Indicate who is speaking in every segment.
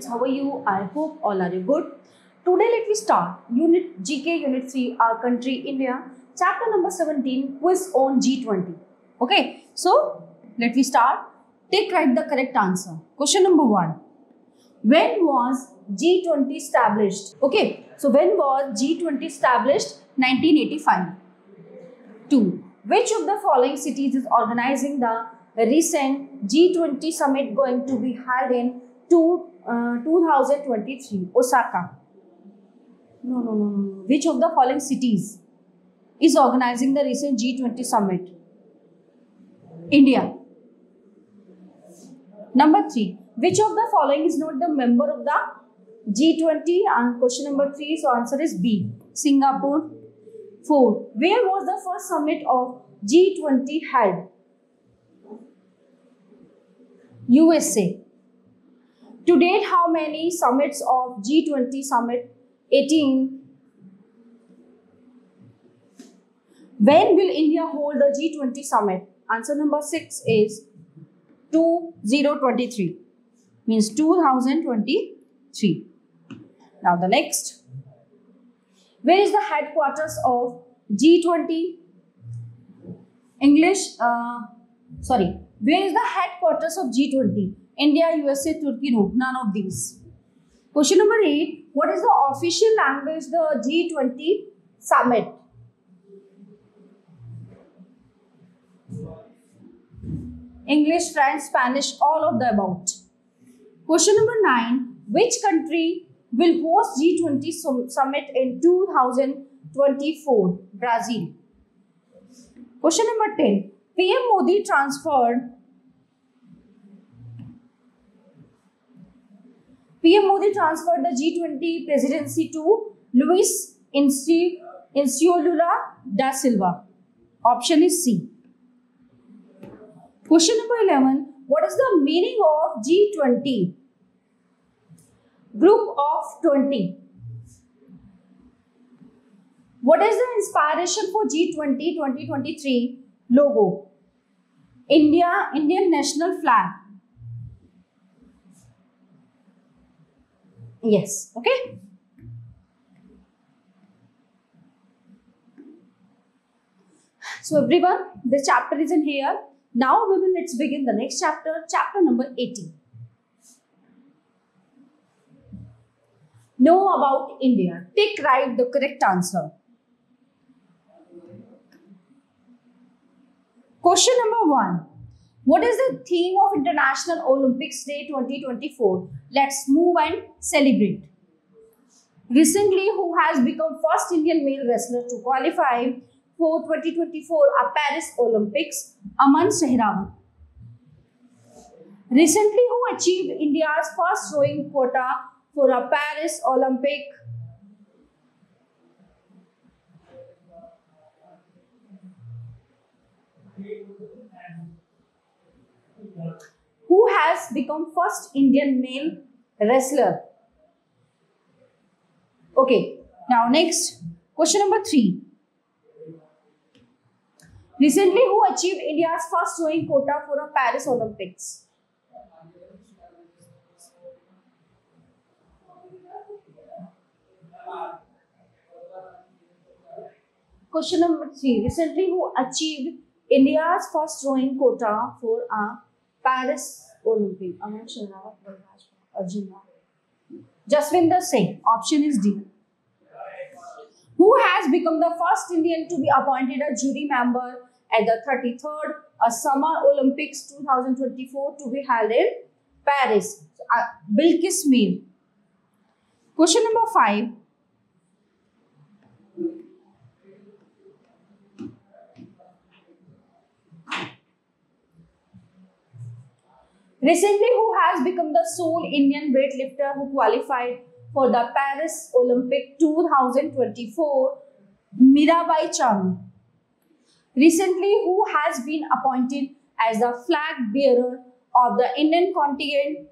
Speaker 1: students, how are you? I hope all are good. Today let me start Unit GK Unit 3, Our Country India, Chapter number 17, Quiz on G20. Okay, so let me start. Take right the correct answer. Question number 1. When was G20 established? Okay, so when was G20 established? 1985. 2. Which of the following cities is organizing the recent G20 summit going to be held in 2023? Osaka. No. Which of the following cities is organizing the recent G20 summit? India. Number 3. Which of the following is not the member of the G20? And question number 3, so answer is B. Singapore. 4. Where was the first summit of G20 held? USA. To date, how many summits of G20 summit? 18. When will India hold the G20 summit? Answer number 6 is 2023. Means 2023. Now the next. Where is the headquarters of G20? Where is the headquarters of G20? India, USA, Turkey? No, none of these. Question number 8. What is the official language the G20 summit? English, French, Spanish, all of the above. Question number 9. Which country will host G20 summit in 2024? Brazil. Question number 10. PM Modi transferred the G20 presidency to Luis Inácio Lula da Silva. Option is C. Question number 11. What is the meaning of G20? Group of 20. What is the inspiration for G20 2023 logo? Indian national flag. Yes, okay. So everyone, this chapter is in here. Now let's begin the next chapter, chapter number 18. Know about India. Take right the correct answer. Question number 1. What is the theme of International Olympics Day 2024? Let's move and celebrate. Recently, who has become first Indian male wrestler to qualify for 2024 Paris Olympics? Aman Sehrawat. Recently, who achieved India's first rowing quota for a Paris Olympic? Who has become first Indian male wrestler? Okay, now next, question number 3. Recently, who achieved India's first rowing quota for a Paris Olympics? Question number 3. Recently, who achieved India's first rowing quota for a Paris Olympic? Aman Sehrawat, Arjun. Jaswinder Singh. Option is D. Who has become the first Indian to be appointed a jury member at the 33rd Summer Olympics 2024 to be held in Paris? Bilkis Mir. Question number 5. Recently, who has become the sole Indian weightlifter who qualified for the Paris Olympic 2024? Mirabai Chanu. Recently, who has been appointed as the flag bearer of the Indian contingent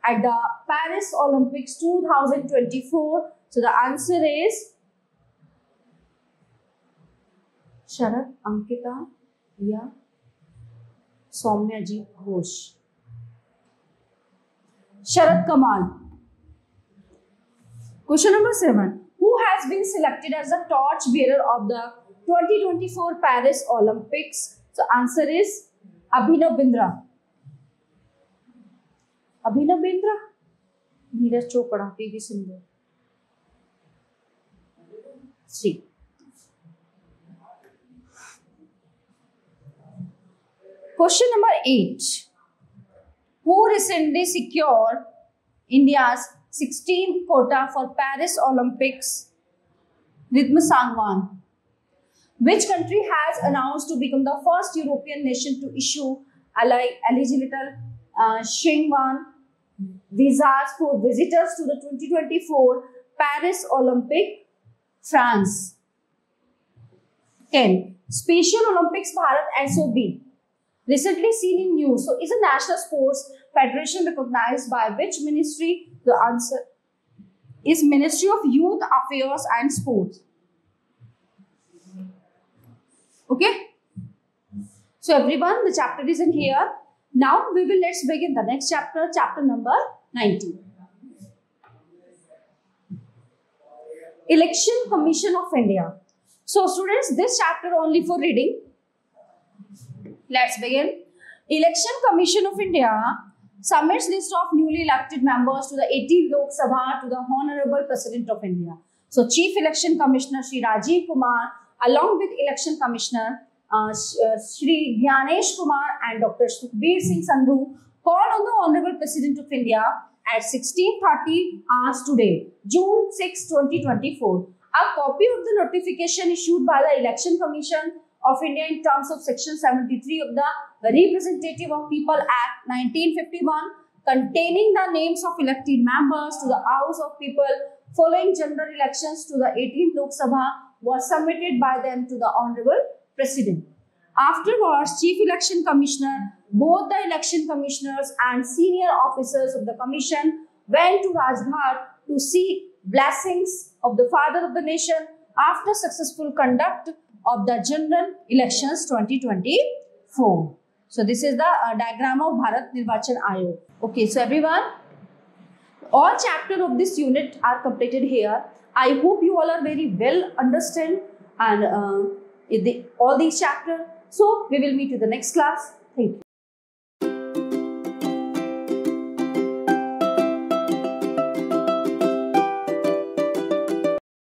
Speaker 1: at the Paris Olympics 2024? So the answer is Sharad, Ankita, या सौम्याजीत Ghosh. Sharad Kamal. Question number 7. Who has been selected as the torch bearer of the 2024 Paris Olympics? So answer is Abhinav Bindra. Abhinav Bindra, Neeraj Chopra, PV Sindhu. 3. Question number 8. Who recently secured India's 16th quota for Paris Olympics? Ridhima Sangwan. Which country has announced to become the first European nation to issue eligible Schengen visas for visitors to the 2024 Paris Olympic? France. 10. Special Olympics Bharat SOB. Recently seen in news. So, is a national sports federation recognized by which ministry? The answer is Ministry of Youth Affairs and Sports. Okay. So, everyone, the chapter is in here. Now, let's begin the next chapter, chapter number 19. Election Commission of India. So, students, this chapter only for reading. Let's begin. Election Commission of India submits list of newly elected members to the 18th Lok Sabha to the Honorable President of India. So, Chief Election Commissioner Shri Rajiv Kumar along with Election Commissioner Shri Dhyanesh Kumar and Dr. Sukhbir Singh Sandhu called on the Honorable President of India at 16:30 hours today, June 6, 2024. A copy of the notification issued by the Election Commission of India in terms of Section 73 of the Representative of People Act 1951 containing the names of elected members to the House of People following general elections to the 18th Lok Sabha was submitted by them to the Honorable President. Afterwards, Chief Election Commissioner, both the election commissioners and senior officers of the commission went to Rajghat to seek blessings of the Father of the Nation after successful conduct of the general elections 2024. So this is the diagram of Bharat Nirvachan Ayog. Okay, so everyone, all chapters of this unit are completed here. I hope you all are very well understand and all these chapters. So we will meet you the next class. Thank you.